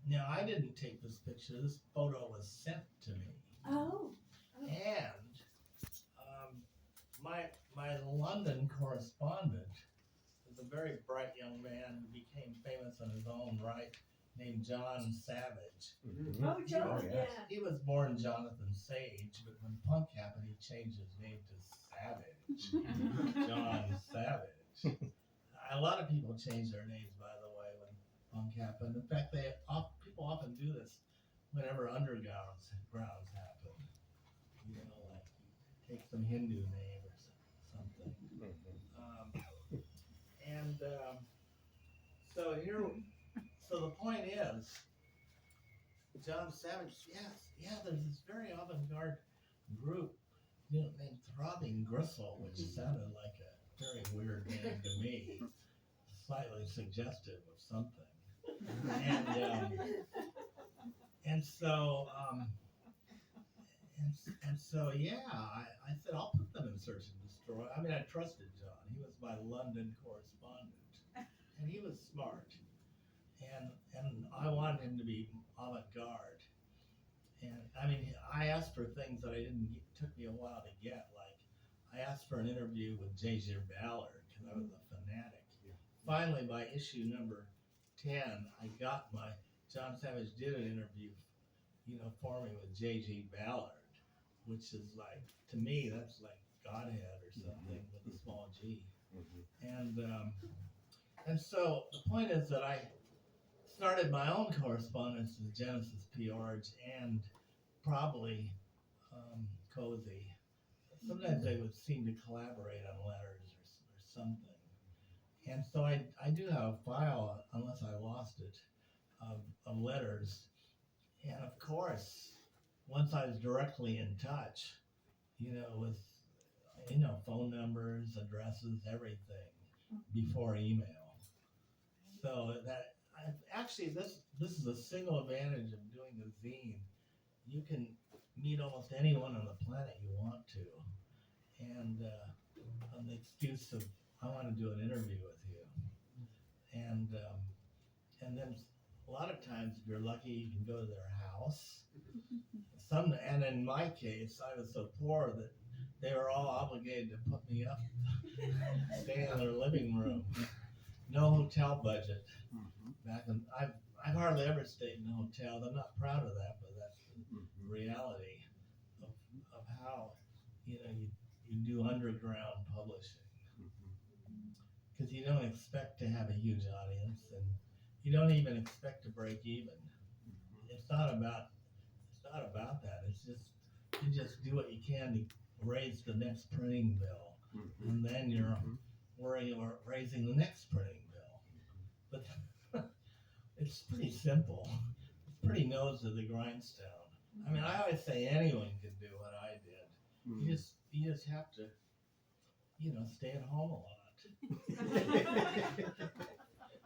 Now, I didn't take this picture. This photo was sent to me. Oh. And my London correspondent is a very bright young man who became famous on his own right, named John Savage. Oh, John, Oh, yeah. yes. He was born Jonathan Sage, but when punk happened, he changed his name to Savage. John Savage. A lot of people change their names, by the way, when punk happened. In fact, people often do this whenever undergrounds happen. You know, like you take some Hindu name or something. And so here, so the point is, John Savage, yes, yeah, there's this very avant-garde group, named Throbbing Gristle, which sounded like a very weird name to me, slightly suggestive of something. And so, and so, yeah, I said, I'll put them in Search and Destroy. I mean, I trusted John. He was my London correspondent, and he was smart. And I wanted him to be avant-garde. And I mean, I asked for things that I didn't get, took me a while to get. Like, I asked for an interview with J.J. Ballard because I was a fanatic. Yeah. Finally, by issue number 10, I got John Savage did an interview, for me with J.J. Ballard, which is like, to me, that's like Godhead or something with a small G. And so the point is that I started my own correspondence with Genesis P. Orridge and probably Cozy. Sometimes they would seem to collaborate on letters or something. And so I do have a file, unless I lost it, of letters. And of course, once I was directly in touch, with, phone numbers, addresses, everything before email. So that actually this is a single advantage of doing a zine. You can meet almost anyone on the planet you want to, and on the excuse of I want to do an interview with you, and then a lot of times if you're lucky you can go to their house. And in my case I was so poor that they were all obligated to put me up, stay in their living room. No hotel budget. Back in, I've hardly ever stayed in hotels. I'm not proud of that, but that's the reality of how you do underground publishing, because you don't expect to have a huge audience, and you don't even expect to break even. It's not about that. It's just you just do what you can to raise the next printing bill, and then you're worrying about raising the next printing bill. But it's pretty simple. It's pretty nose to the grindstone. I mean, I always say anyone can do what I did. You just have to, stay at home a lot.